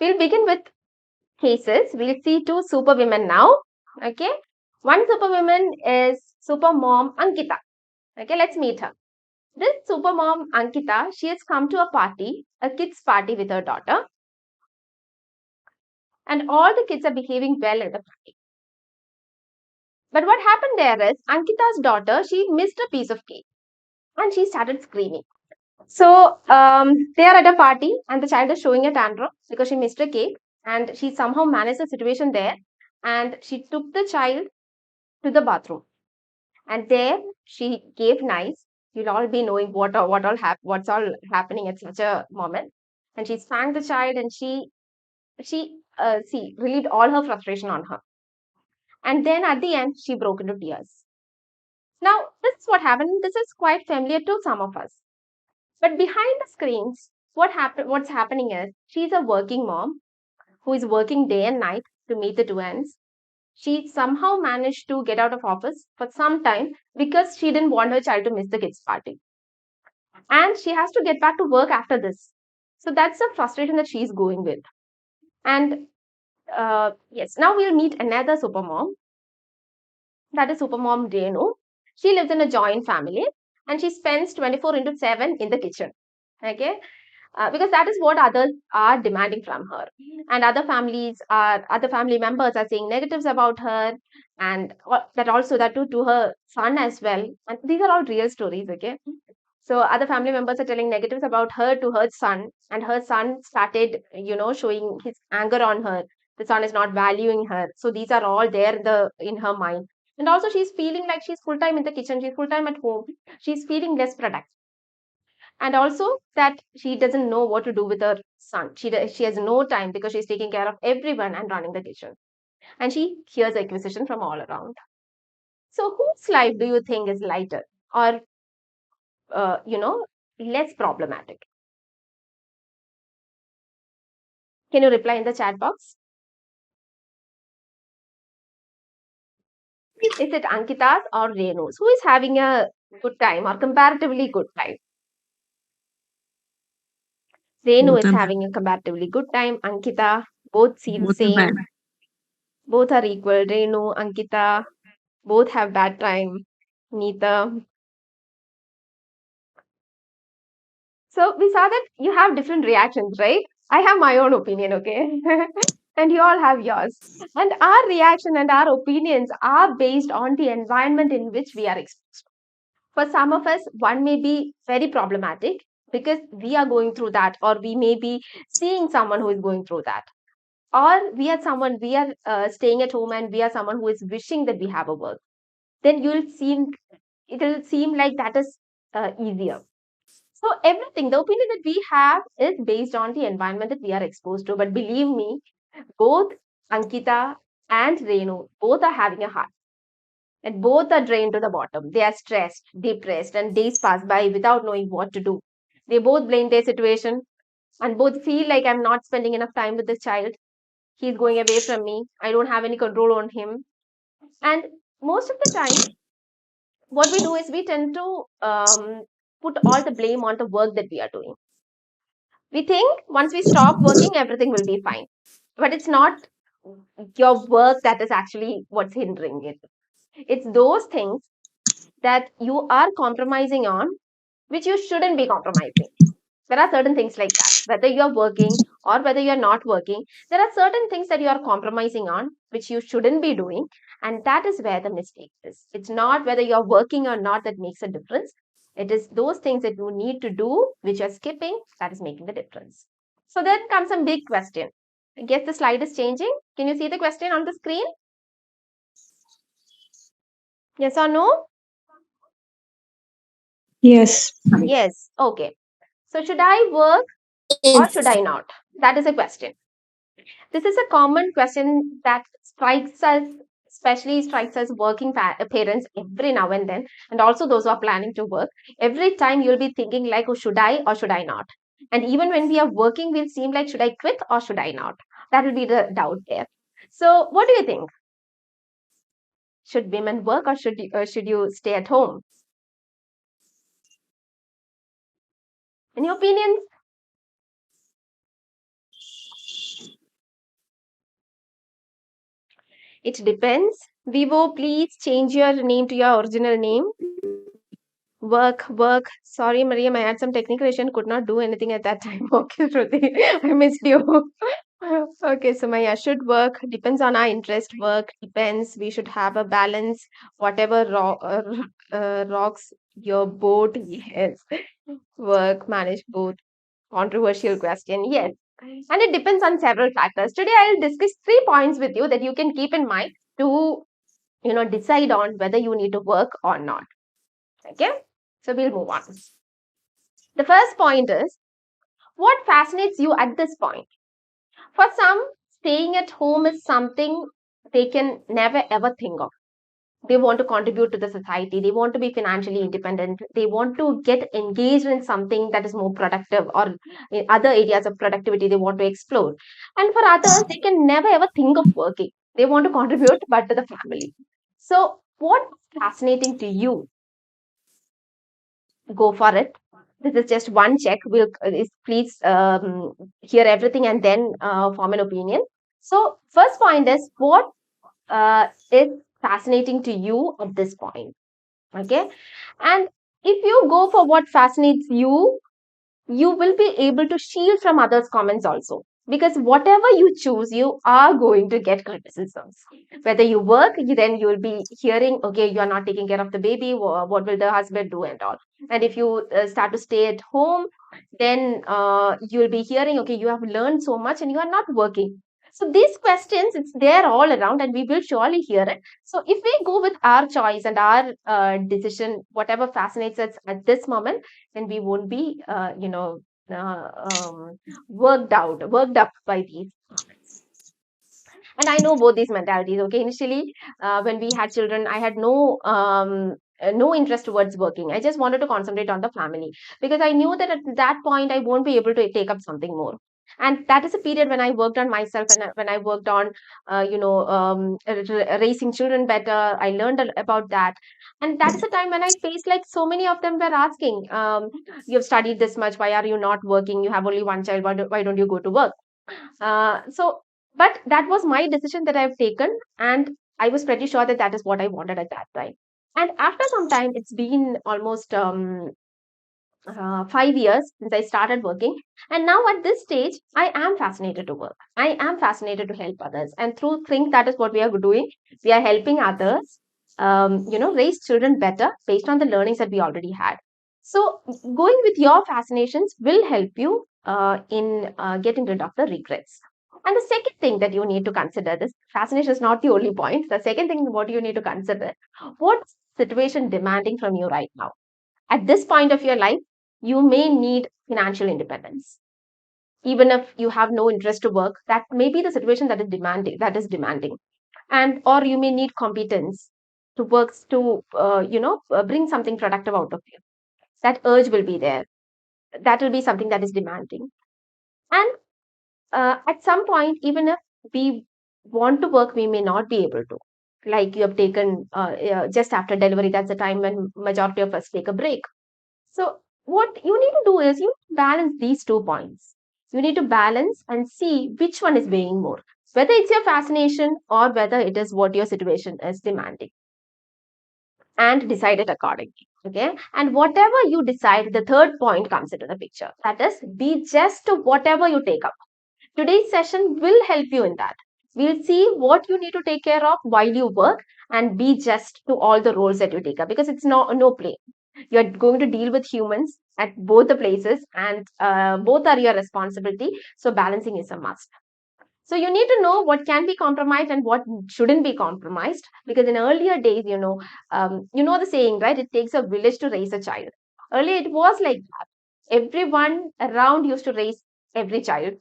We'll begin with cases. We'll see two superwomen now. Okay. One superwoman is supermom Ankita. Okay, let's meet her. This supermom Ankita, she has come to a party, a kids' party with her daughter, and all the kids are behaving well at the party. But what happened there is Ankita's daughter, she missed a piece of cake and she started screaming. So they are at a party and the child is showing a tantrum because she missed a cake and she somehow managed the situation there and she took the child to the bathroom and there she gave nice. You'll all be knowing what's all happening at such a moment. And she spanked the child and she relieved all her frustration on her. And then at the end, she broke into tears. Now, this is what happened. This is quite familiar to some of us. But behind the screens, what's happening is she's a working mom who is working day and night to meet the two ends. She somehow managed to get out of office for some time because she didn't want her child to miss the kids' party. And she has to get back to work after this. So that's the frustration that she's going with. And yes, now we'll meet another supermom. That is supermom Renu. She lives in a joint family and she spends 24 into 7 in the kitchen. Okay. Because that is what others are demanding from her. And other family members are saying negatives about her and that also that to her son as well. And these are all real stories. Okay. So other family members are telling negatives about her to her son, and her son started, showing his anger on her. The son is not valuing her. So these are all there in her mind. And also she's feeling like she's full time in the kitchen, she's full time at home. She's feeling less productive. And also that she doesn't know what to do with her son. She has no time because she's taking care of everyone and running the kitchen. And she hears acquisition from all around. So whose life do you think is lighter or uh, you know less problematic? Can you reply in the chat box? Is it Ankita's or Renu's? Who is having a good time or comparatively good time? Renu Both is are having a comparatively good time. Ankita, both seem both are bad. same. Both are equal. Renu, Ankita, both have bad time. Neither. So we saw that you have different reactions, right? I have my own opinion, okay? And you all have yours. And our reaction and our opinions are based on the environment in which we are exposed. For some of us, one may be very problematic because we are going through that, or we may be seeing someone who is going through that. Or we are staying at home and we are someone who is wishing that we have a work. Then it'll seem like that is easier. So everything, the opinion that we have is based on the environment that we are exposed to. But believe me, both Ankita and Renu, both are having a heart and both are drained to the bottom. They are stressed, depressed, and days pass by without knowing what to do. They both blame their situation and both feel like I'm not spending enough time with this child. He's going away from me. I don't have any control on him. And most of the time, what we do is we tend to put all the blame on the work that we are doing. We think once we stop working, everything will be fine. But it's not your work that is actually what's hindering it. It's those things that you are compromising on, which you shouldn't be compromising. There are certain things like that. Whether you're working or whether you're not working, there are certain things that you are compromising on, which you shouldn't be doing. And that is where the mistake is. It's not whether you're working or not that makes a difference. It is those things that you need to do, which you're skipping, that is making the difference. So then comes a big question. I guess the slide is changing. Can you see the question on the screen? Yes or no? Yes. Yes. Okay. So should I work or should I not? That is a question. This is a common question that strikes us, especially strikes us working parents every now and then, and also those who are planning to work. Every time you'll be thinking like, oh, should I or should I not? And even when we are working, we'll seem like, should I quit or should I not? That will be the doubt there. So, what do you think? Should women work or should you stay at home? Any opinions? It depends. Vivo, please change your name to your original name. Work, work. Sorry, Mariam, I had some technical issue and could not do anything at that time. Okay, Shruti, I missed you. Okay, so Maya should work. Depends on our interest. Work depends. We should have a balance. Whatever rocks your boat, yes. Work, manage both. Controversial question, yes. And it depends on several factors. Today, I'll discuss 3 points with you that you can keep in mind to, decide on whether you need to work or not. Okay, so we'll move on. The first point is what fascinates you at this point? For some, staying at home is something they can never ever think of. They want to contribute to the society, they want to be financially independent, they want to get engaged in something that is more productive, or in other areas of productivity they want to explore. And for others, they can never ever think of working. They want to contribute, but to the family. So, what's fascinating to you? Go for it. This is just one check. Please hear everything and then form an opinion. So, first point is what is fascinating to you at this point. Okay, and if you go for what fascinates you, you will be able to shield from others' comments also. Because whatever you choose, you are going to get criticisms. Whether you work, then you will be hearing, okay, you are not taking care of the baby. What will the husband do and all? And if you start to stay at home, then you will be hearing, okay, you have learned so much and you are not working. So these questions, it's there all around, and we will surely hear it. So if we go with our choice and our decision, whatever fascinates us at this moment, then we won't be, uh, um, worked up by these comments. And I know both these mentalities. Okay, initially, when we had children, I had no interest towards working. I just wanted to concentrate on the family because I knew that at that point I won't be able to take up something more. And that is a period when I worked on myself, and when I worked on, raising children better. I learned about that, and that is a time when I faced, like, so many of them were asking, "You've studied this much. Why are you not working? You have only one child. Why don't you go to work?" But that was my decision that I've taken, and I was pretty sure that that is what I wanted at that time. And after some time, it's been almost 5 years since I started working, and now at this stage, I am fascinated to work. I am fascinated to help others, and through think that is what we are doing. We are helping others, raise children better based on the learnings that we already had. So, going with your fascinations will help you in getting rid of the regrets. And the second thing that you need to consider, this fascination is not the only point. The second thing what you need to consider, what situation demanding from you right now? At this point of your life, you may need financial independence. Even if you have no interest to work, that may be the situation that is demanding. And or you may need competence to work to bring something productive out of you. That urge will be there. That will be something that is demanding. And at some point, even if we want to work, we may not be able to. Like you have taken just after delivery, that's the time when majority of us take a break. So, what you need to do is you balance these 2 points. You need to balance and see which one is weighing more, whether it's your fascination or whether it is what your situation is demanding, and decide it accordingly. Okay. And whatever you decide, the third point comes into the picture. That is, be just to whatever you take up. Today's session will help you in that. We'll see what you need to take care of while you work, and be just to all the roles that you take up, because it's no play. You're going to deal with humans at both the places, and both are your responsibility. So balancing is a must. So you need to know what can be compromised and what shouldn't be compromised, because in earlier days, the saying, right? It takes a village to raise a child. Earlier, it was like that. Everyone around used to raise every child,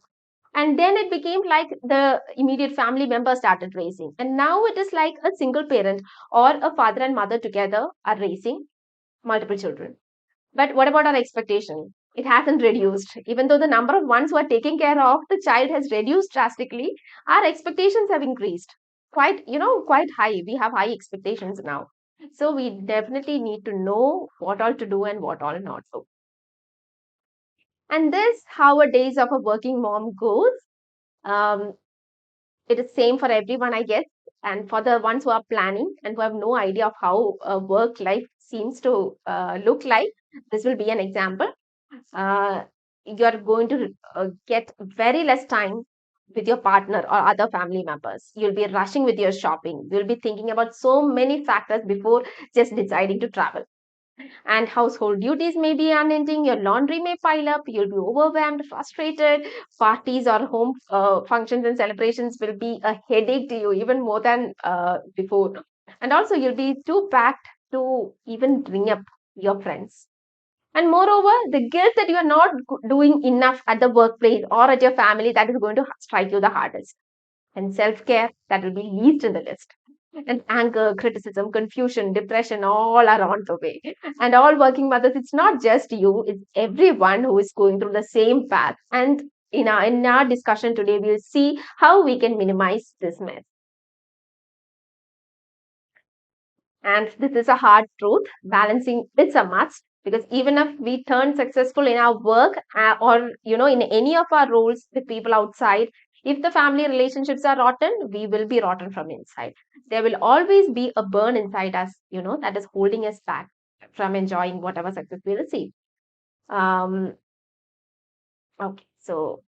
and then it became like the immediate family members started raising, and now it is like a single parent or a father and mother together are raising multiple children. But what about our expectation? It hasn't reduced. Even though the number of ones who are taking care of the child has reduced drastically, our expectations have increased. Quite high. We have high expectations now. So we definitely need to know what all to do and what all not to. And this how a days of a working mom goes. Um, it is same for everyone, I guess. And for the ones who are planning and who have no idea of how work life seems to look like, this will be an example. uh, you're going to get very less time with your partner or other family members. You'll be rushing with your shopping. You'll be thinking about so many factors before just deciding to travel. And household duties may be unending. Your laundry may pile up. You'll be overwhelmed, frustrated. Parties or home functions and celebrations will be a headache to you, even more than before. And also, you'll be too packed to even bring up your friends. And moreover, the guilt that you are not doing enough at the workplace or at your family, that is going to strike you the hardest. And self care, that will be least in the list. And anger, criticism, confusion, depression, all are on the way. And all working mothers, it's not just you, it's everyone who is going through the same path. And in our discussion today, we'll see how we can minimize this mess. And this is a hard truth. Balancing it's a must, because even if we turn successful in our work or in any of our roles with people outside, if the family relationships are rotten, we will be rotten from inside. There will always be a burn inside us, that is holding us back from enjoying whatever success we receive. Um, okay, so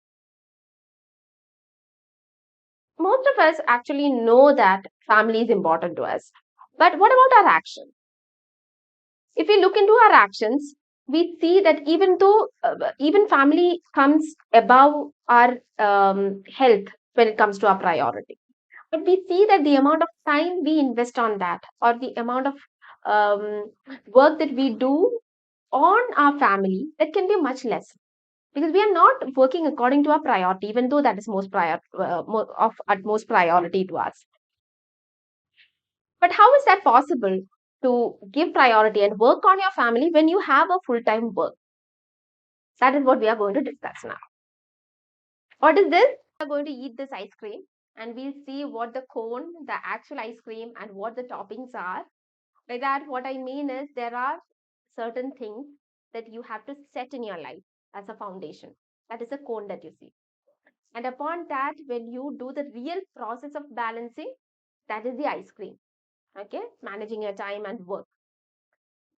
most of us actually know that family is important to us. But what about our action? If we look into our actions, we see that even though even family comes above our health when it comes to our priority, but we see that the amount of time we invest on that, or the amount of um, work that we do on our family, that can be much less, because we are not working according to our priority, even though that is of utmost priority to us. But how is that possible, to give priority and work on your family when you have a full time work? That is what we are going to discuss now. What is this? We are going to eat this ice cream, and we'll see what the cone, the actual ice cream, and what the toppings are. By that, what I mean is there are certain things that you have to set in your life as a foundation. That is a cone that you see. And upon that, when you do the real process of balancing, that is the ice cream. Okay, managing your time and work.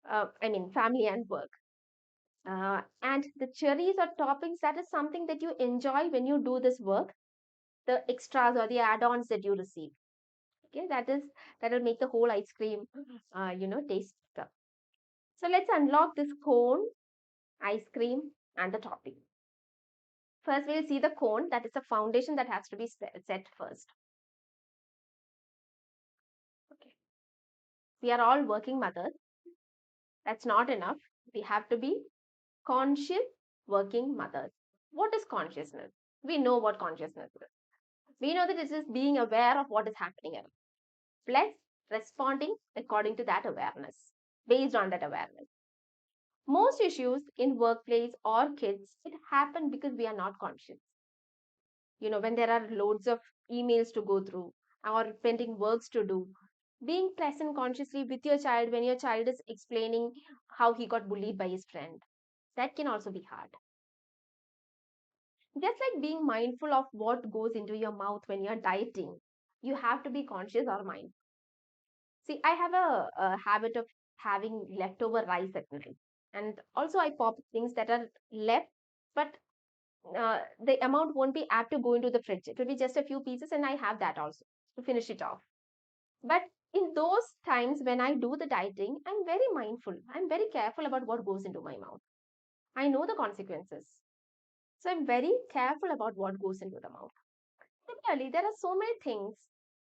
I mean, family and work. And the cherries or toppings, that is something that you enjoy when you do this work, the extras or the add-ons that you receive. Okay, that will make the whole ice cream, taste better. So let's unlock this cone, ice cream, and the topping. First, we'll see the cone. That is the foundation that has to be set first. Okay, we are all working mothers. That's not enough. We have to be conscious working mothers. What is consciousness? We know what consciousness is. We know that this is being aware of what is happening around, plus responding according to that awareness, based on that awareness. Most issues in workplace or kids, it happen because we are not conscious. When there are loads of emails to go through or pending works to do, being present consciously with your child when your child is explaining how he got bullied by his friend, that can also be hard. Just like being mindful of what goes into your mouth when you're dieting, you have to be conscious or mindful. See, I have a habit of having leftover rice at night. And also, I pop things that are left, but the amount won't be apt to go into the fridge. It will be just a few pieces, and I have that also to finish it off. But in those times when I do the dieting, I'm very mindful. I'm very careful about what goes into my mouth. I know the consequences. So I'm very careful about what goes into the mouth. Similarly, there are so many things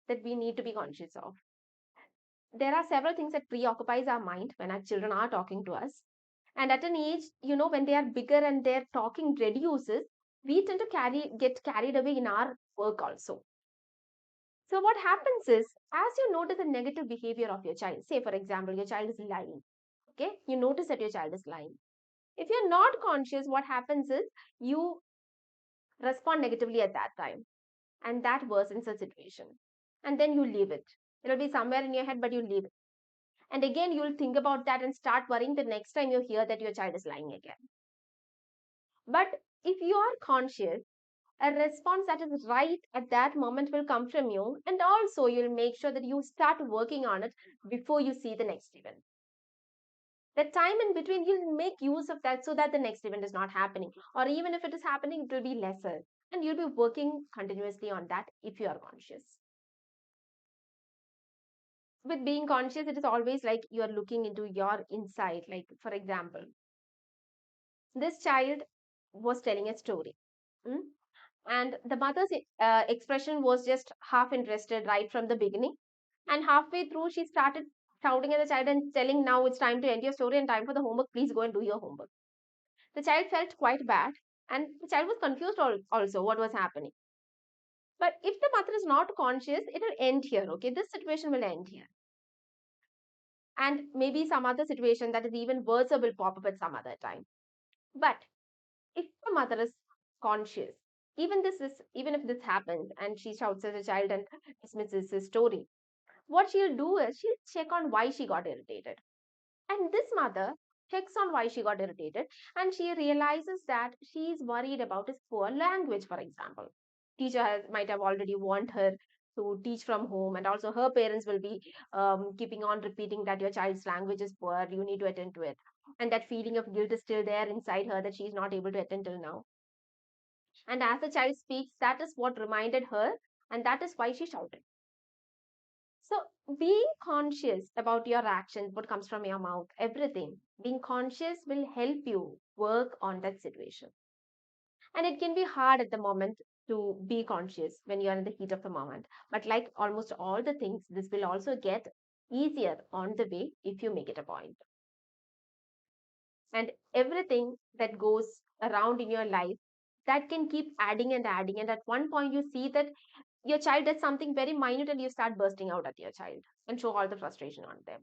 that we need to be conscious of. There are several things that preoccupies our mind when our children are talking to us. And at an age, when they are bigger and their talking reduces, we tend to get carried away in our work also. So what happens is, as you notice the negative behavior of your child, say for example, your child is lying. Okay, you notice that your child is lying. If you're not conscious, what happens is you respond negatively at that time, and that worsens the situation. And then you leave it. It'll be somewhere in your head, but you leave it. And again, you'll think about that and start worrying the next time you hear that your child is lying again. But if you are conscious, A response that is right at that moment will come from you, and also you'll make sure that you start working on it before you see the next event. The time in between, you'll make use of that so that the next event is not happening, or even if it is happening, it will be lesser, and you'll be working continuously on that if you are conscious. With being conscious, it is always like you are looking into your insight. Like, for example, this child was telling a story. mm, And the mother's expression was just half interested right from the beginning. And halfway through, she started shouting at the child and telling, "Now it's time to end your story and time for the homework. Please go and do your homework." The child felt quite bad, and the child was confused also what was happening. But if the mother is not conscious, it will end here. Okay, this situation will end here. And maybe some other situation that is even worse will pop up at some other time. But if the mother is conscious, even if this happens and she shouts at the child and dismisses his story, what she'll do is she'll check on why she got irritated. And this mother checks on why she got irritated, and she realizes that she is worried about his poor language, for example. Might have already warned her to teach from home, and also her parents will be keeping on repeating that your child's language is poor, you need to attend to it. And that feeling of guilt is still there inside her that she is not able to attend till now. And as the child speaks, that is what reminded her, and that is why she shouted. So, being conscious about your actions, what comes from your mouth, everything, being conscious will help you work on that situation. And it can be hard at the moment to be conscious when you are in the heat of the moment. But like almost all the things, this will also get easier on the way if you make it a point. And everything that goes around in your life, that can keep adding and adding. And at one point, you see that your child does something very minute and you start bursting out at your child and show all the frustration on them.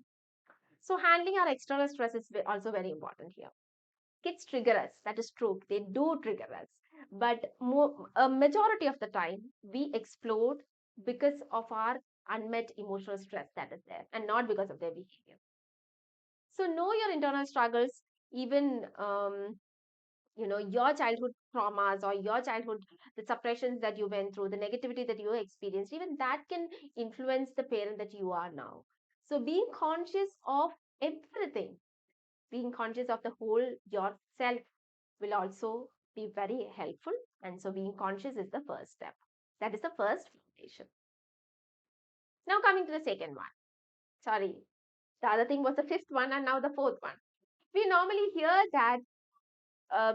So handling our external stress is also very important here. Kids trigger us. That is true. They do trigger us. But a majority of the time, we explode because of our unmet emotional stress that is there and not because of their behavior. So know your internal struggles, even your childhood traumas or your childhood, the suppressions that you went through, the negativity that you experienced, even that can influence the parent that you are now. So being conscious of everything, being conscious of the whole yourself will also be very helpful. And so being conscious is the first step. That is the first foundation. Now coming to the second one. Sorry, the other thing was the fifth one and now the fourth one. We normally hear that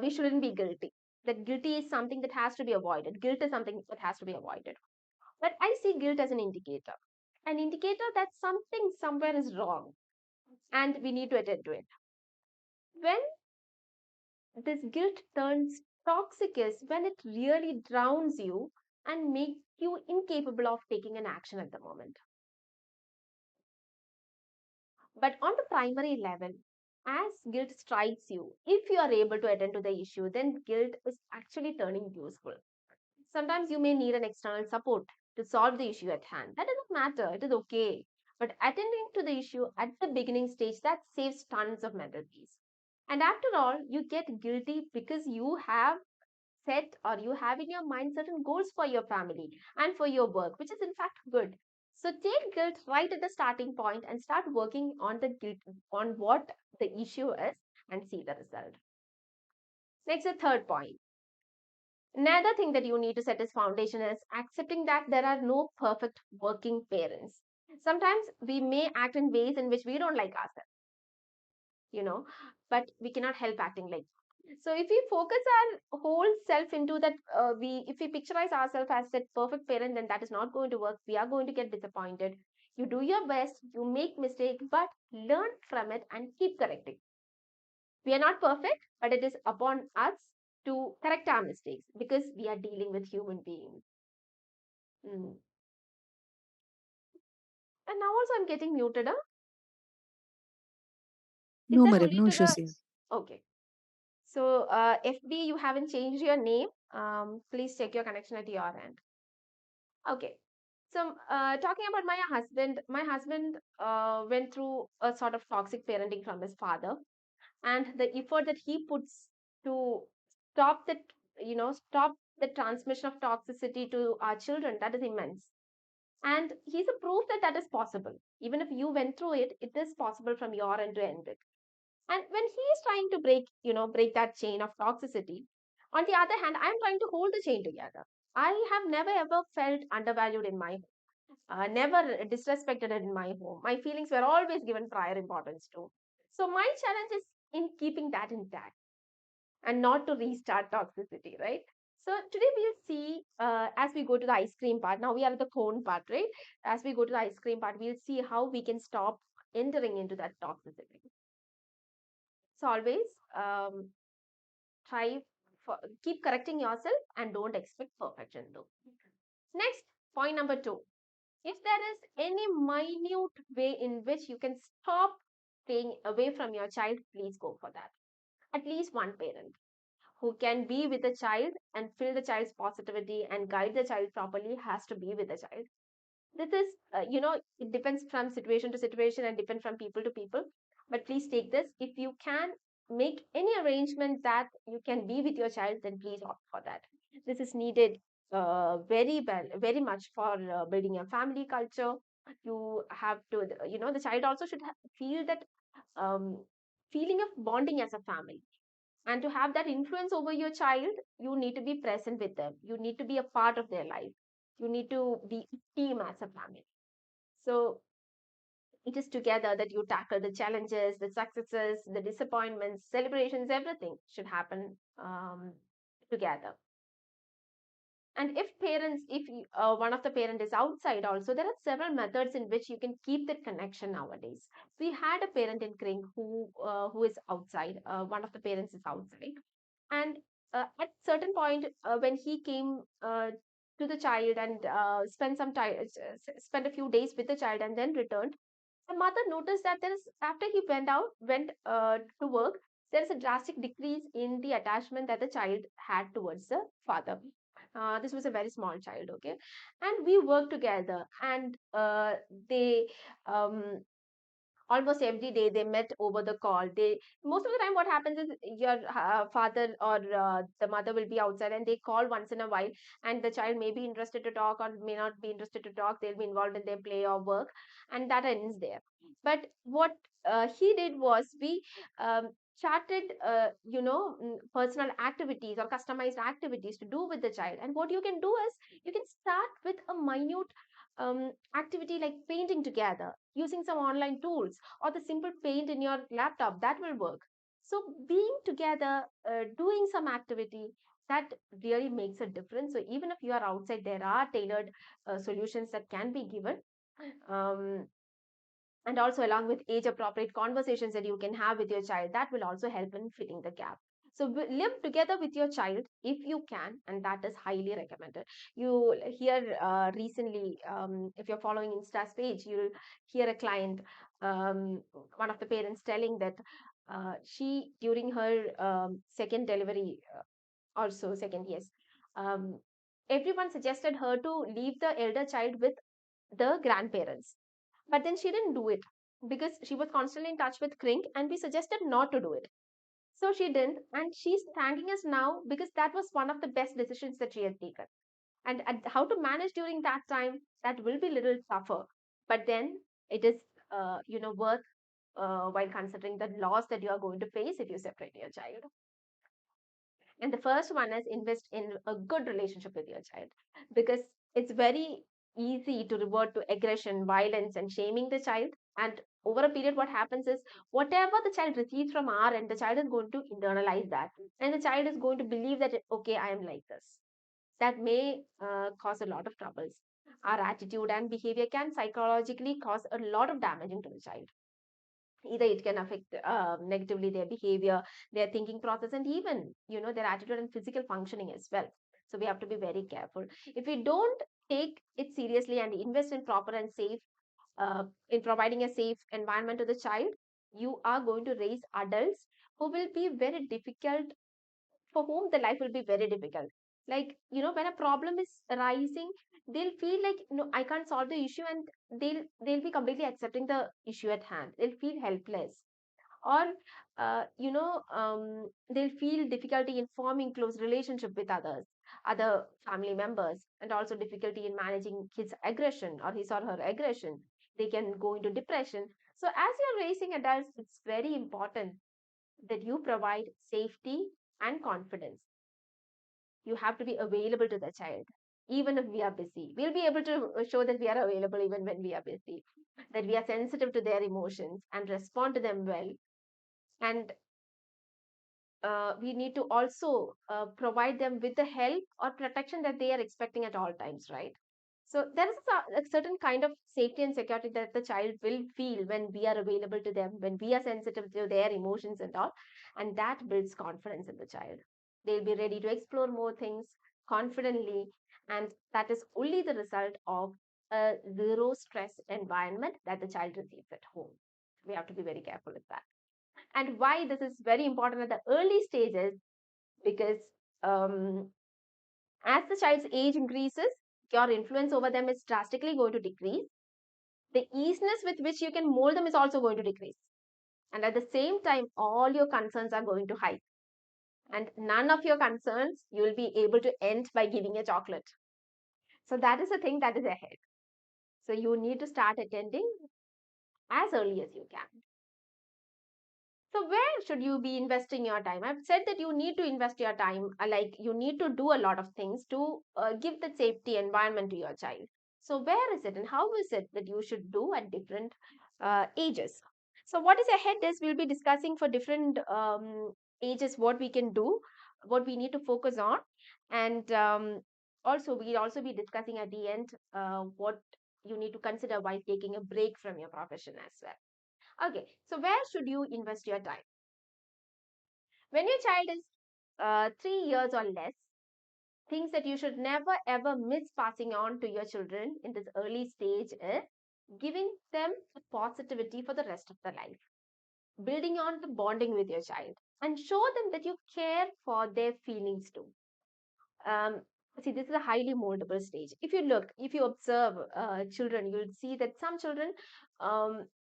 we shouldn't be guilty. That guilty is something that has to be avoided. Guilt is something that has to be avoided. But I see guilt as an indicator that something somewhere is wrong and we need to attend to it. When this guilt turns toxic is when it really drowns you and makes you incapable of taking an action at the moment. But on the primary level, as guilt strikes you, if you are able to attend to the issue, then guilt is actually turning useful. Sometimes you may need an external support to solve the issue at hand. That doesn't matter, it is okay. But attending to the issue at the beginning stage, that saves tons of mental peace. And after all, you get guilty because you have set or you have in your mind certain goals for your family and for your work, which is in fact good. So take guilt right at the starting point and start working on the guilt, on what the issue is, and see the result. Next, the third point. Another thing that you need to set as foundation is accepting that there are no perfect working parents. Sometimes we may act in ways in which we don't like ourselves, you know, but we cannot help acting like that. So if we focus our whole self into that, if we picturize ourselves as that perfect parent, then that is not going to work. We are going to get disappointed. You do your best, you make mistake, but learn from it and keep correcting. We are not perfect, but it is upon us to correct our mistakes because we are dealing with human beings. Mm. And now also I'm getting muted. Huh? Is No, that Mariam, only no to issues the here. okay? So FB, you haven't changed your name. Please check your connection at your end. Okay. So talking about my husband went through a sort of toxic parenting from his father, and the effort that he puts to stop that, stop the transmission of toxicity to our children, that is immense. And he's a proof that that is possible. Even if you went through it, it is possible from your end to end it. And when he is trying to break that chain of toxicity, on the other hand, I'm trying to hold the chain together. I have never ever felt undervalued in my home, never disrespected in my home. My feelings were always given prior importance to. So my challenge is in keeping that intact and not to restart toxicity, right? So today we'll see, as we go to the ice cream part. Now we are at the cone part, right? As we go to the ice cream part, we'll see how we can stop entering into that toxicity. So always try for keep correcting yourself and don't expect perfection though. Next, point number two. If there is any minute way in which you can stop staying away from your child, please go for that. At least one parent who can be with the child and fill the child's positivity and guide the child properly has to be with the child. This is, it depends from situation to situation and depend from people to people. But please take this. If you can make any arrangement that you can be with your child, then please opt for that. This is needed very well, very much for building a family culture. You have to, the child also should feel that um, feeling of bonding as a family, and to have that influence over your child, you need to be present with them. You need to be a part of their life. You need to be a team as a family. So it is together that you tackle the challenges, the successes, the disappointments, celebrations, everything should happen together. And if one of the parent is outside also, there are several methods in which you can keep that connection nowadays. We had a parent in Kring who is outside. One of the parents is outside, and at certain point when he came to the child and spent some time, spent a few days with the child and then returned, the mother noticed that there is, after he went to work, there is a drastic decrease in the attachment that the child had towards the father. This was a very small child, okay, and we worked together, and they um, almost every day they met over the call. They, most of the time what happens is your father or the mother will be outside and they call once in a while, and the child may be interested to talk or may not be interested to talk. They'll be involved in their play or work, and that ends there. But what he did was we charted personal activities or customized activities to do with the child. And what you can do is you can start with a minute activity like painting together using some online tools, or the simple paint in your laptop, that will work. So being together, doing some activity, that really makes a difference. So even if you are outside, there are tailored solutions that can be given. um, and also along with age appropriate conversations that you can have with your child, that will also help in filling the gap. So live together with your child if you can, and that is highly recommended. You hear recently, if you're following Insta's page, you'll hear a client, one of the parents telling that she during her second delivery, also second, yes, um, everyone suggested her to leave the elder child with the grandparents, but then she didn't do it because she was constantly in touch with Krink and we suggested not to do it. So she didn't, and she's thanking us now because that was one of the best decisions that she had taken. And how to manage during that time, that will be a little tougher. But then it is, worth while considering the loss that you are going to face if you separate your child. And the first one is invest in a good relationship with your child, because it's very easy to revert to aggression, violence, and shaming the child. And over a period, what happens is whatever the child receives from our end, the child is going to internalize that. And the child is going to believe that, okay, I am like this. That may cause a lot of troubles. Our attitude and behavior can psychologically cause a lot of damaging to the child. Either it can affect negatively their behavior, their thinking process, and even their attitude and physical functioning as well. So we have to be very careful. If we don't take it seriously and invest in proper and safe, in providing a safe environment to the child, you are going to raise adults who will be very difficult, for whom the life will be very difficult. Like, when a problem is arising, they'll feel like, no, I can't solve the issue, and they'll be completely accepting the issue at hand. They'll feel helpless, or they'll feel difficulty in forming close relationship with others. other family members, and also difficulty in managing kids' aggression or his or her aggression. They can go into depression. So, as you're raising adults, it's very important that you provide safety and confidence. You have to be available to the child, even if we are busy. We'll be able to show that we are available even when we are busy, that we are sensitive to their emotions and respond to them well. And we need to also provide them with the help or protection that they are expecting at all times, right? So there is a certain kind of safety and security that the child will feel when we are available to them, when we are sensitive to their emotions and all, and that builds confidence in the child. They'll be ready to explore more things confidently, and that is only the result of a zero stress environment that the child receives at home. We have to be very careful with that. And why this is very important at the early stages, because um, as the child's age increases, your influence over them is drastically going to decrease. The easiness with which you can mold them is also going to decrease. And at the same time, all your concerns are going to hide. And none of your concerns you will be able to end by giving a chocolate. So that is the thing that is ahead. So you need to start attending as early as you can. So where should you be investing your time? I've said that you need to invest your time, like you need to do a lot of things to give the safety environment to your child. So where is it and how is it that you should do at different ages? So what is ahead is we'll be discussing for different ages what we can do, what we need to focus on, and also we'll also be discussing at the end what you need to consider while taking a break from your profession as well. Okay, so where should you invest your time? When your child is 3 years or less, things that you should never ever miss passing on to your children in this early stage is giving them the positivity for the rest of their life, building on the bonding with your child, and show them that you care for their feelings too. Um, See, this is a highly moldable stage. If you observe children, you'll see that some children,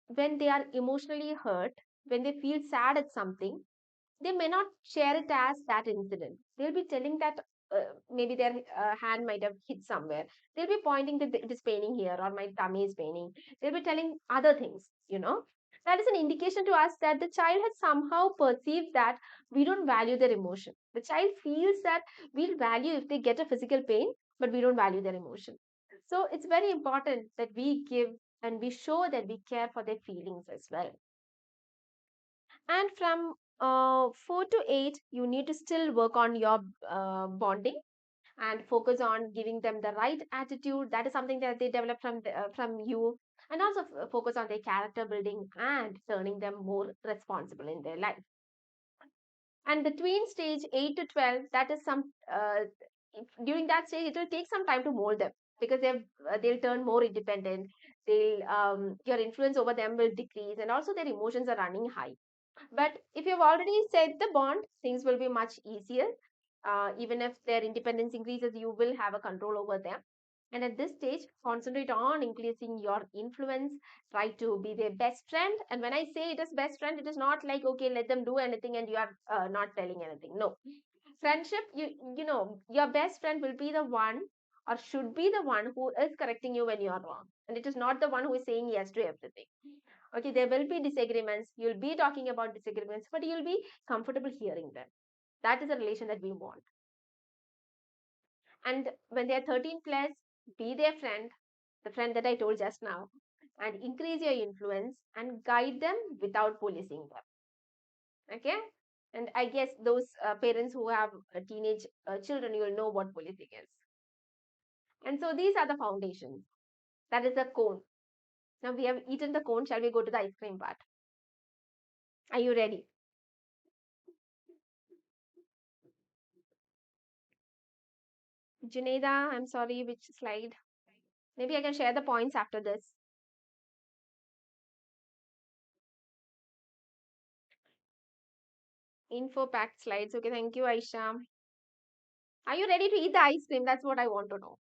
when they are emotionally hurt, when they feel sad at something, they may not share it as that incident. They'll be telling that maybe their hand might have hit somewhere. They'll be pointing that it is paining here or my tummy is paining. They'll be telling other things. That is an indication to us that the child has somehow perceived that we don't value their emotion. The child feels that we'll value if they get a physical pain, but we don't value their emotion. So it's very important that we give and we show that we care for their feelings as well. And from 4 to 8, you need to still work on your bonding and focus on giving them the right attitude. That is something that they develop from you. And also focus on their character building and turning them more responsible in their life. And the tween stage 8 to 12, that is during that stage, it will take some time to mold them because they'll turn more independent. Your influence over them will decrease, and also their emotions are running high. But if you've already set the bond, things will be much easier. Even if their independence increases, you will have a control over them. And at this stage, concentrate on increasing your influence. Try to be their best friend. And when I say it is best friend, it is not like, okay, let them do anything and you are not telling anything. No. Friendship, your best friend will be the one or should be the one who is correcting you when you are wrong. And it is not the one who is saying yes to everything. Okay, there will be disagreements. You'll be talking about disagreements, but you'll be comfortable hearing them. That is a relation that we want. And when they are 13 plus, be their friend, the friend that I told just now, and increase your influence and guide them without policing them. Okay? And I guess those parents who have teenage children, you'll know what policing is. And so these are the foundations. That is the cone. Now we have eaten the cone. Shall we go to the ice cream part? Are you ready? Junaida, I'm sorry, which slide? Maybe I can share the points after this. Info packed slides. Okay, thank you, Aisha. Are you ready to eat the ice cream? That's what I want to know.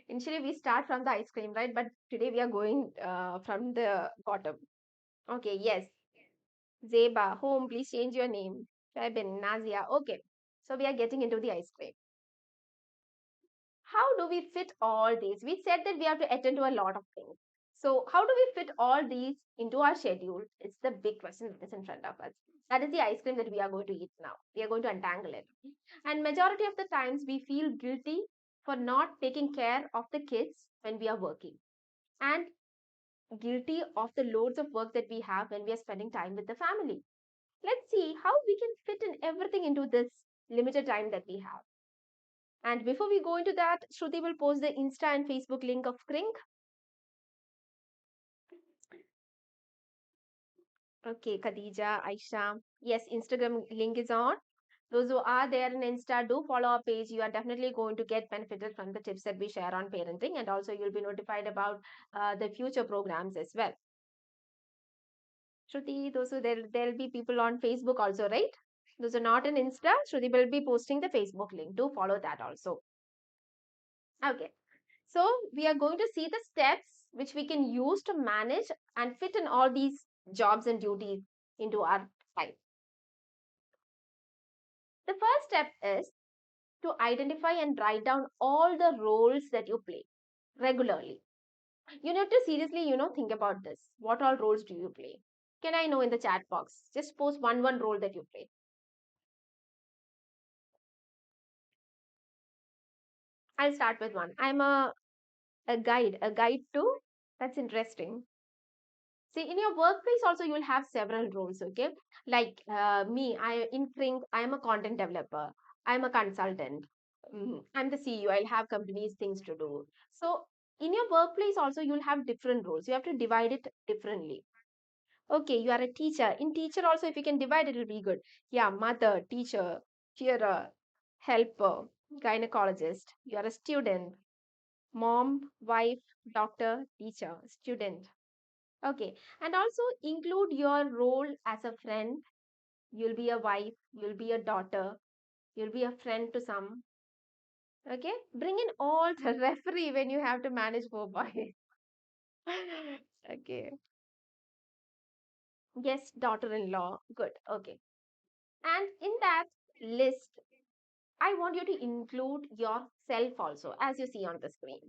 Initially, we start from the ice cream, right? But today we are going from the bottom. Okay, yes. Zeba, home, please change your name. Febin, Nazia. Okay. So we are getting into the ice cream. How do we fit all these? We said that we have to attend to a lot of things. So how do we fit all these into our schedule? It's the big question that is in front of us. That is the ice cream that we are going to eat now. We are going to untangle it. And majority of the times we feel guilty for not taking care of the kids when we are working. And guilty of the loads of work that we have when we are spending time with the family. Let's see how we can fit in everything into this limited time that we have. And before we go into that, Shruti will post the Insta and Facebook link of Krink. Okay, Khadija, Aisha. Yes, Instagram link is on. Those who are there in Insta, do follow our page. You are definitely going to get benefited from the tips that we share on parenting, and also you'll be notified about the future programs as well. Shruti, those who there'll be people on Facebook also, right? Those are not in Insta. Shruti will be posting the Facebook link. Do follow that also. Okay. So we are going to see the steps which we can use to manage and fit in all these jobs and duties into our life. The first step is to identify and write down all the roles that you play regularly. You need to seriously, think about this. What all roles do you play? Can I know in the chat box? Just post one role that you play. I'll start with one. I'm a guide. A guide too? That's interesting. See, in your workplace also you'll have several roles, okay? Like me, I in Think, I am a content developer. I'm a consultant. I'm the CEO. I'll have companies things to do. So in your workplace also you'll have different roles. You have to divide it differently. Okay, you are a teacher. In teacher also, if you can divide, it will be good. Yeah, mother, teacher, carer, helper, gynecologist. You are a student. Mom, wife, doctor, teacher, student. Okay, and also include your role as a friend. You'll be a wife, you'll be a daughter, you'll be a friend to some. Okay, bring in all the referee when you have to manage four boys. Okay, yes, daughter in law. Good, okay. And in that list, I want you to include yourself also, as you see on the screen.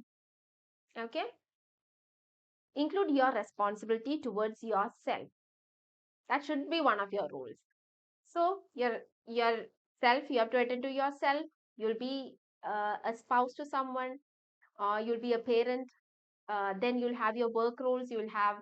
Okay, include your responsibility towards yourself. That should be one of your roles. So yourself, you have to attend to yourself. You'll be a spouse to someone, or you'll be a parent. Then you'll have your work roles. You'll have,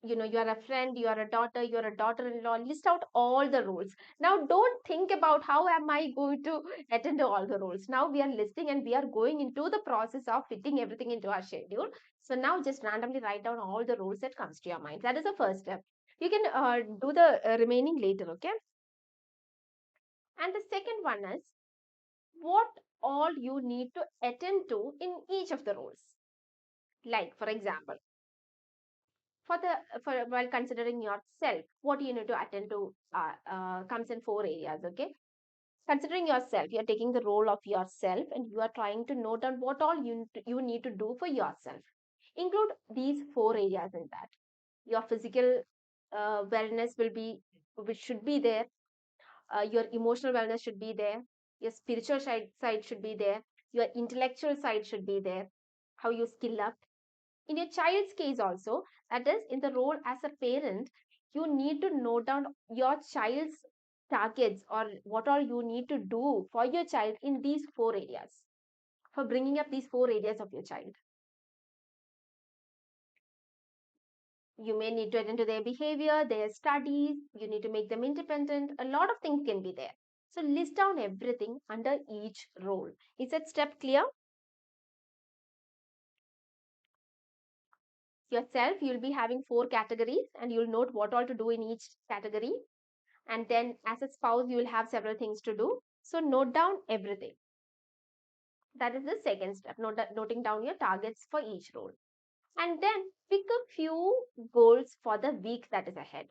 you are a friend, you are a daughter, you are a daughter-in-law. List out all the roles. Now, don't think about how am I going to attend to all the roles. Now we are listing and we are going into the process of fitting everything into our schedule. So now just randomly write down all the roles that comes to your mind. That is the first step. You can do the remaining later, okay? And the second one is what all you need to attend to in each of the roles. Like, for example, for while considering yourself, what you need to attend to comes in four areas. Okay, considering yourself, you are taking the role of yourself, and you are trying to note down what all you need to do for yourself. Include these four areas in that. Your physical wellness will be which should be there. Your emotional wellness should be there. Your spiritual side should be there. Your intellectual side should be there. How you skill up in your child's case also, that is in the role as a parent, you need to note down your child's targets or what all you need to do for your child in these four areas for bringing up these four areas of your child. You may need to attend to their behavior, their studies, you need to make them independent. A lot of things can be there. So list down everything under each role. Is that step clear? Yourself, you'll be having four categories and you'll note what all to do in each category. And then as a spouse, you will have several things to do. So note down everything. That is the second step, noting down your targets for each role. And then pick a few goals for the week that is ahead.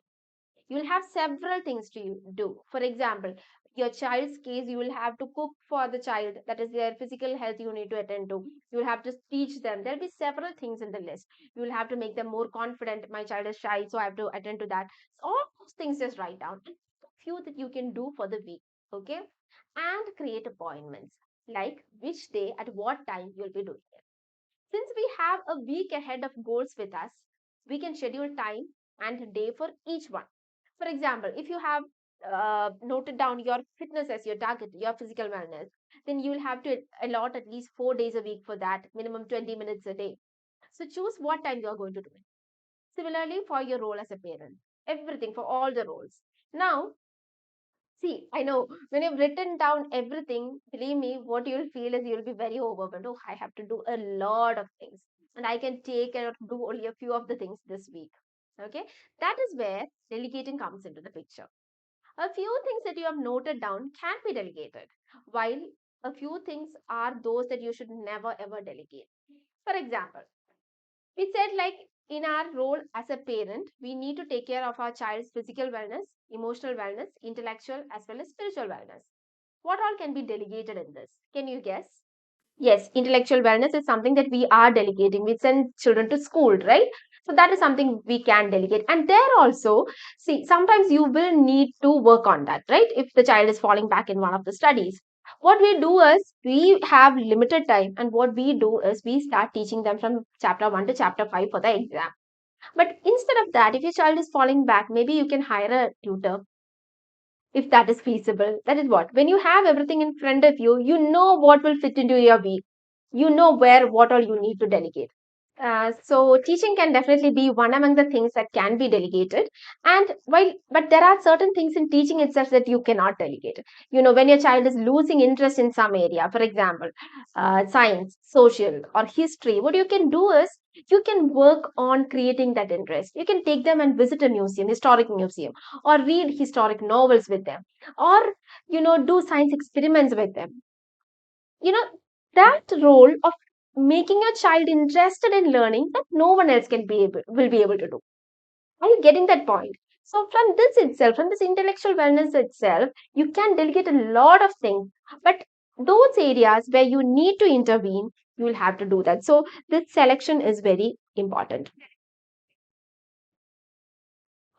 You will have several things to do. For example, your child's case, you will have to cook for the child. That is their physical health you need to attend to. You will have to teach them. There will be several things in the list. You will have to make them more confident. My child is shy, so I have to attend to that. So all those things just write down. Few that you can do for the week. Okay, and create appointments like which day at what time you'll be doing it. Since we have a week ahead of goals with us, we can schedule time and day for each one. For example, if you have noted down your fitness as your target, your physical wellness, then you will have to allot at least 4 days a week for that, minimum 20 minutes a day. So choose what time you are going to do it. Similarly, for your role as a parent, everything for all the roles. Now, see, I know when you've written down everything, believe me, what you'll feel is you'll be very overwhelmed. Oh, I have to do a lot of things, and I can take and do only a few of the things this week. Okay, that is where delegating comes into the picture. A few things that you have noted down can be delegated, while a few things are those that you should never ever delegate. For example, we said like in our role as a parent, we need to take care of our child's physical wellness, emotional wellness, intellectual as well as spiritual wellness. What all can be delegated in this? Can you guess? Yes, intellectual wellness is something that we are delegating. We send children to school, right? So that is something we can delegate. And there also, see, sometimes you will need to work on that, right? If the child is falling back in one of the studies. What we do is we have limited time, and what we do is we start teaching them from chapter 1 to chapter 5 for the exam. But instead of that, if your child is falling back, maybe you can hire a tutor if that is feasible. That is what, when you have everything in front of you, you know what will fit into your week, you know where what all you need to delegate. So teaching can definitely be one among the things that can be delegated. And while, but there are certain things in teaching itself that you cannot delegate. You know, when your child is losing interest in some area, for example, science, social, or history, what you can do is you can work on creating that interest. You can take them and visit a museum, historic museum, or read historic novels with them, or do science experiments with them. That role of making your child interested in learning that no one else will be able to do. Are you getting that point? So from this itself, from this intellectual wellness itself, you can delegate a lot of things, but those areas where you need to intervene, you will have to do that. So this selection is very important.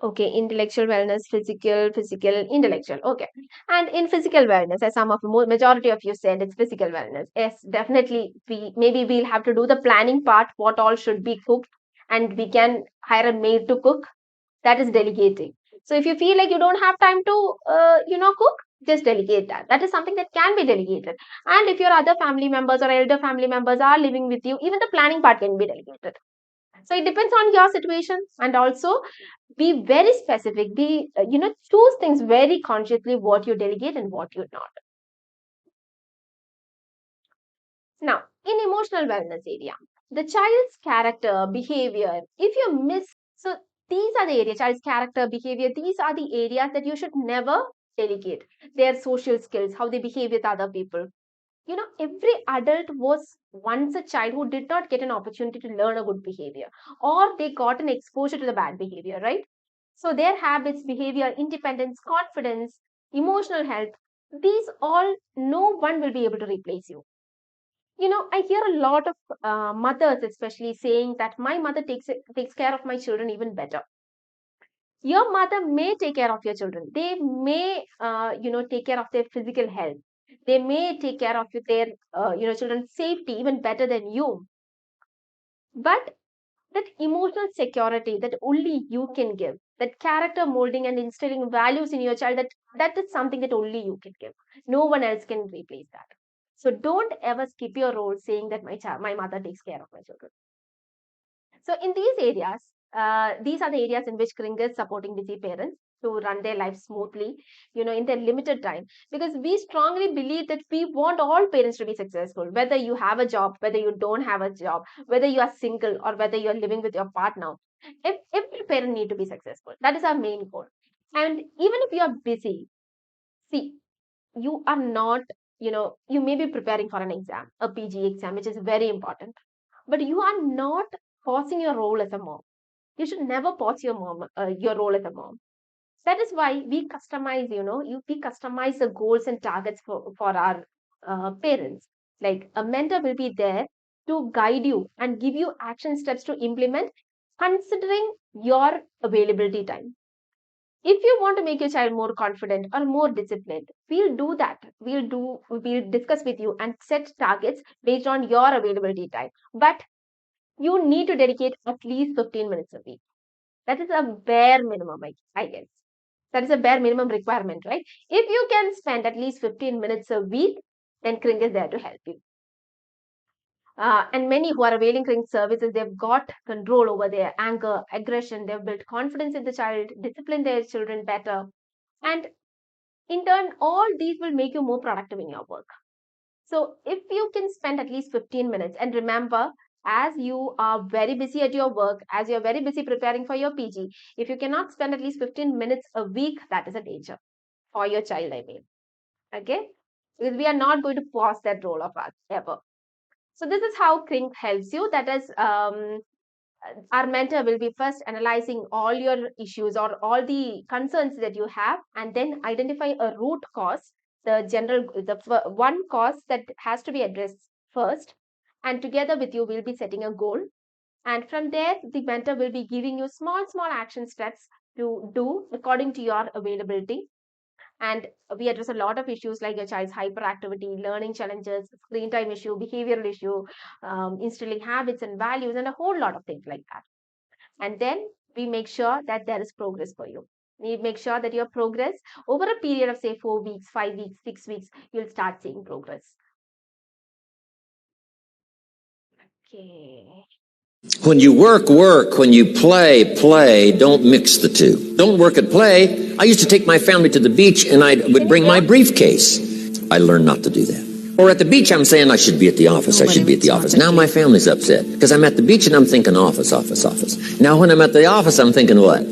Okay, intellectual wellness, physical, intellectual. Okay. And in physical wellness, as some of the majority of you said, it's physical wellness. Yes, definitely. Maybe we'll have to do the planning part, what all should be cooked, and we can hire a maid to cook. That is delegating. So if you feel like you don't have time to, cook, just delegate that. That is something that can be delegated. And if your other family members or elder family members are living with you, even the planning part can be delegated. So it depends on your situation, and also be very specific, choose things very consciously what you delegate and what you not. Now, in emotional wellness area, the child's character behavior, if you miss, so these are the areas, child's character behavior, these are the areas that you should never delegate. Their social skills, how they behave with other people. Every adult was once a child who did not get an opportunity to learn a good behavior, or they got an exposure to the bad behavior, right? So their habits, behavior, independence, confidence, emotional health, these all, no one will be able to replace you. I hear a lot of mothers especially saying that my mother takes care of my children even better. Your mother may take care of your children. They may take care of their physical health. They may take care of their children's safety even better than you. But that emotional security that only you can give, that character molding and instilling values in your child, that is something that only you can give. No one else can replace that. So don't ever skip your role saying that my mother takes care of my children. So in these areas, these are the areas in which Kring is supporting busy parents to run their lives smoothly, in their limited time. Because we strongly believe that we want all parents to be successful, whether you have a job, whether you don't have a job, whether you are single or whether you are living with your partner. If every parent need to be successful, that is our main goal. And even if you are busy, see, you are not, you may be preparing for an exam, a PG exam, which is very important, but you are not pausing your role as a mom. You should never pause your role as a mom. That is why we customize, we customize the goals and targets for our parents. Like a mentor will be there to guide you and give you action steps to implement, considering your availability time. If you want to make your child more confident or more disciplined, we'll do that. We'll discuss with you and set targets based on your availability time. But you need to dedicate at least 15 minutes a week. That is a bare minimum, I guess. That is a bare minimum requirement, right? If you can spend at least 15 minutes a week, then Kring is there to help you. And many who are availing Kring services, they've got control over their anger, aggression, they've built confidence in the child, disciplined their children better. And in turn, all these will make you more productive in your work. So if you can spend at least 15 minutes, and remember, as you are very busy at your work, as you're very busy preparing for your PG, if you cannot spend at least 15 minutes a week, that is a danger for your child, I mean. Okay? Because we are not going to pause that role of us ever. So this is how Kring helps you. That is, our mentor will be first analyzing all your issues or all the concerns that you have, and then identify a root cause, the one cause that has to be addressed first. And together with you, we'll be setting a goal. And from there, the mentor will be giving you small action steps to do according to your availability. And we address a lot of issues like your child's hyperactivity, learning challenges, screen time issue, behavioral issue, instilling habits and values, and a whole lot of things like that. And then we make sure that there is progress for you. We make sure that your progress over a period of say 4 weeks, 5 weeks, 6 weeks, you'll start seeing progress. Okay. When you work, work. When you play, play. Don't mix the two. Don't work at play. I used to take my family to the beach and I would bring my briefcase. I learned not to do that. Or at the beach, I'm saying I should be at the office. I should be at the office. Now my family's upset because I'm at the beach and I'm thinking office, office, office. Now when I'm at the office, I'm thinking what?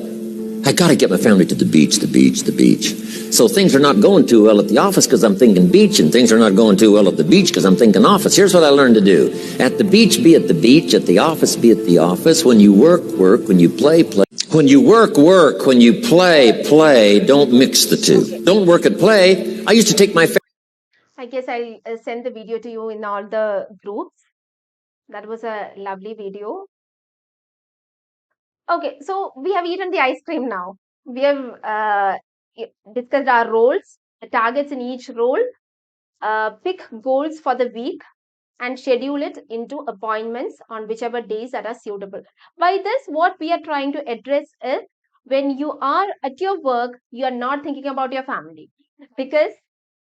I got to get my family to the beach, the beach, the beach. So things are not going too well at the office because I'm thinking beach, and things are not going too well at the beach because I'm thinking office. Here's what I learned to do. At the beach, be at the beach. At the office, be at the office. When you work, work. When you play, play. When you work, work. When you play, play. Don't mix the two. Don't work at play. I used to take my I guess I'll send the video to you in all the groups. That was a lovely video. Okay, so we have eaten the ice cream now. We have discussed our roles, the targets in each role, pick goals for the week, and schedule it into appointments on whichever days that are suitable. By this, what we are trying to address is when you are at your work, you are not thinking about your family because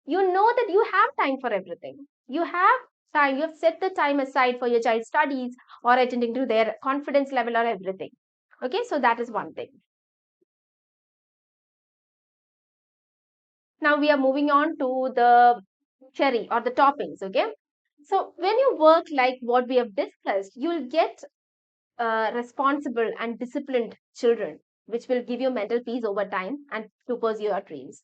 you know that you have time for everything. You have time, you have set the time aside for your child's studies or attending to their confidence level or everything. Okay, so that is one thing. Now we are moving on to the cherry or the toppings. Okay, so when you work like what we have discussed, you will get responsible and disciplined children, which will give you mental peace over time and to pursue your dreams.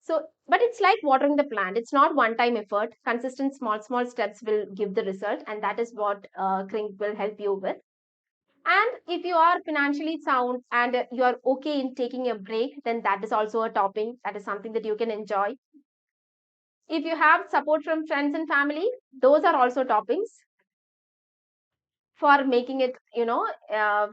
So, but it's like watering the plant. It's not one-time effort. Consistent, small steps will give the result, and that is what Kring will help you with. And if you are financially sound and you are okay in taking a break, then that is also a topping. That is something that you can enjoy. If you have support from friends and family, those are also toppings for making it,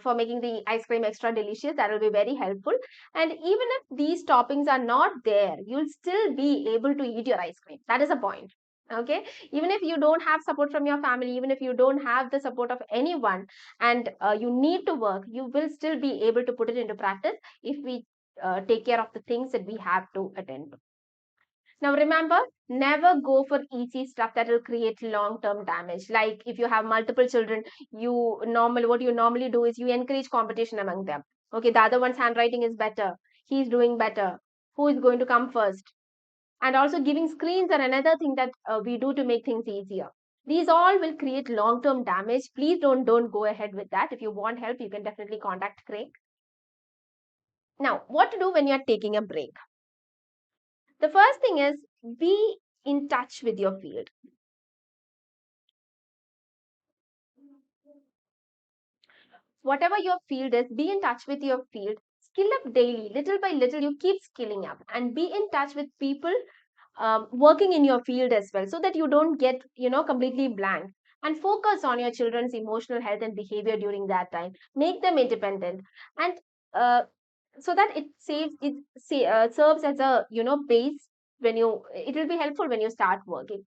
for making the ice cream extra delicious. That will be very helpful. And even if these toppings are not there, you'll still be able to eat your ice cream. That is the point. Okay, even if you don't have support from your family, even if you don't have the support of anyone, and you need to work, you will still be able to put it into practice if we take care of the things that we have to attend to. Now remember, never go for easy stuff that will create long-term damage. Like if you have multiple children, what you normally do is you encourage competition among them. Okay, the other one's handwriting is better. He's doing better. Who is going to come first? And also giving screens are another thing that we do to make things easier. These all will create long-term damage. Please don't go ahead with that. If you want help, you can definitely contact Craig. Now, what to do when you're taking a break? The first thing is be in touch with your field. Whatever your field is, be in touch with your field. Skill up daily, little by little, you keep skilling up and be in touch with people working in your field as well so that you don't get, completely blank. And focus on your children's emotional health and behavior during that time. Make them independent. And so that serves as a base when you it will be helpful when you start working.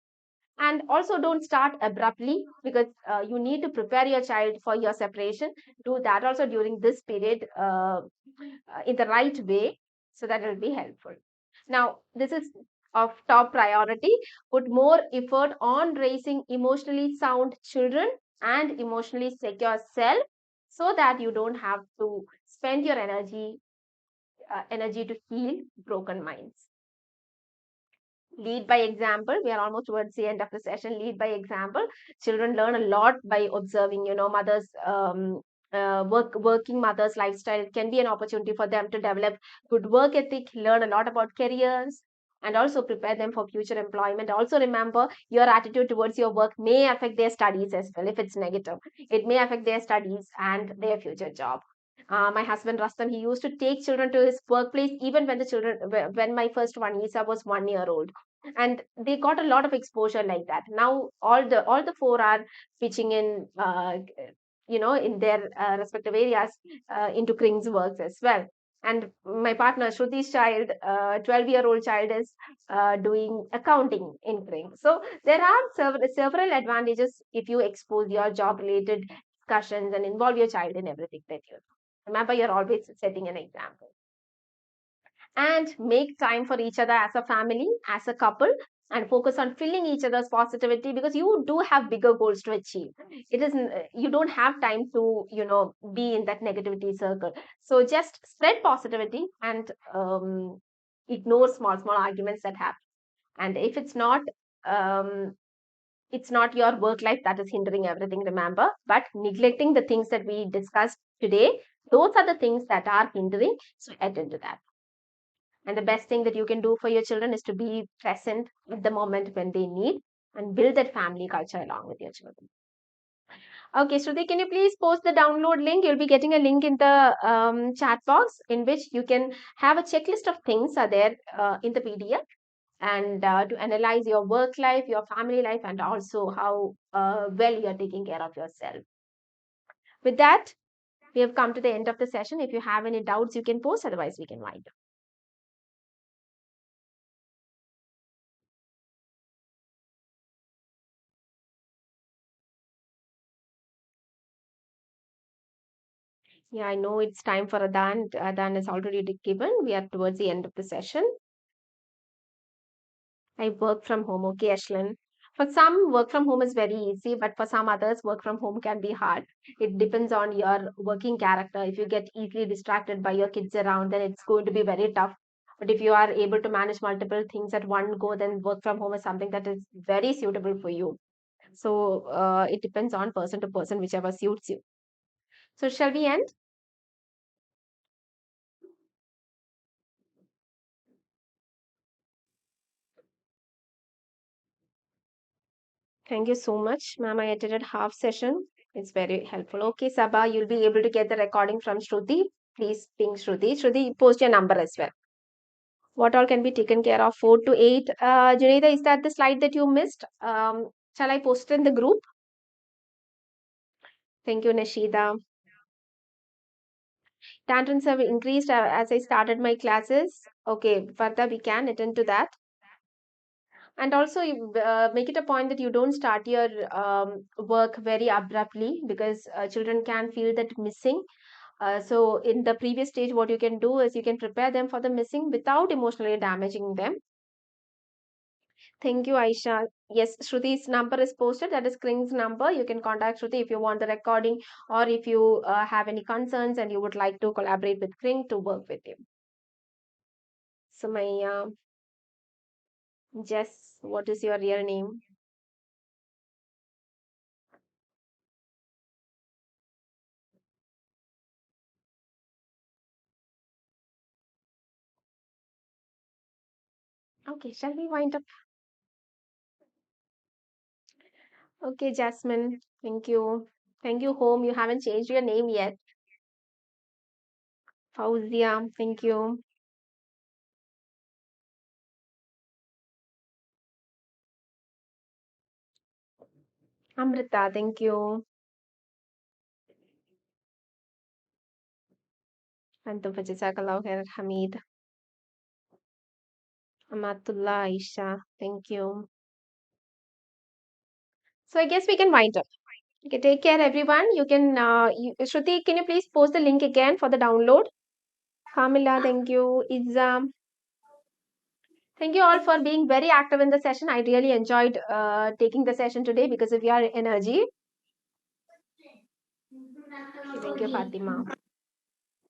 And also don't start abruptly, because you need to prepare your child for your separation. Do that also during this period, in the right way, so that will be helpful. Now this is of top priority. Put more effort on raising emotionally sound children and emotionally secure self, so that you don't have to spend your energy to heal broken minds. Lead by example. We are almost towards the end of the session. Lead by example. Children learn a lot by observing, mothers, working mothers lifestyle can be an opportunity for them to develop good work ethic, learn a lot about careers, and also prepare them for future employment. Also remember, your attitude towards your work may affect their studies as well. If it's negative, it may affect their studies and their future job. My husband Rastam, he used to take children to his workplace even when when my first one, Isa, was 1 year old, and they got a lot of exposure like that. Now all the four are pitching in, in their respective areas, into Kring's works as well. And my partner Shruti's child, 12-year-old child, is doing accounting in Kring. So there are several advantages if you expose your job related discussions and involve your child in everything that you do. Remember, you're always setting an example. And make time for each other as a family, as a couple, and focus on filling each other's positivity, because you do have bigger goals to achieve. It isn't, you don't have time to, be in that negativity circle. So just spread positivity and ignore small arguments that happen. And if um, it's not your work life that is hindering everything, remember, but neglecting the things that we discussed today, those are the things that are hindering. So attend to that. And the best thing that you can do for your children is to be present at the moment when they need, and build that family culture along with your children. Okay, Shruti, can you please post the download link? You'll be getting a link in the chat box, in which you can have a checklist of things are there in the PDF, and to analyze your work life, your family life, and also how well you're taking care of yourself. With that, we have come to the end of the session. If you have any doubts, you can post, otherwise, we can wind up. Yeah, I know it's time for Adan. Adan is already given. We are towards the end of the session. I work from home. Okay, Ashlyn. For some, work from home is very easy, but for some others, work from home can be hard. It depends on your working character. If you get easily distracted by your kids around, then it's going to be very tough. But if you are able to manage multiple things at one go, then work from home is something that is very suitable for you. So it depends on person to person, whichever suits you. So shall we end? Thank you so much, ma'am. I attended half session. It's very helpful. Okay, Sabha, you'll be able to get the recording from Shruti. Please ping Shruti. Shruti, post your number as well. What all can be taken care of? 4 to 8. Junaida, is that the slide that you missed? Shall I post it in the group? Thank you, Nashida. Tantrums have increased as I started my classes. Okay, Varda, we can attend to that. And also, make it a point that you don't start your work very abruptly, because children can feel that missing. So in the previous stage, what you can do is you can prepare them for the missing without emotionally damaging them. Thank you, Aisha. Yes, Shruti's number is posted. That is Kring's number. You can contact Shruti if you want the recording, or if you have any concerns and you would like to collaborate with Kring to work with you. So my Jess, what is your real name? Okay, shall we wind up? Okay, Jasmine. Thank you. Thank you, home. You haven't changed your name yet. Fauzia. Thank you. Amrita. Thank you. Antum Jazakallahu khair, Hamid. Amatullah, Aisha. Thank you. So I guess we can wind up. Okay, take care, everyone. You can, Shruti, can you please post the link again for the download? Kamila, thank you. Izza, thank you all for being very active in the session. I really enjoyed taking the session today because of your energy. Okay, thank you, Fatima.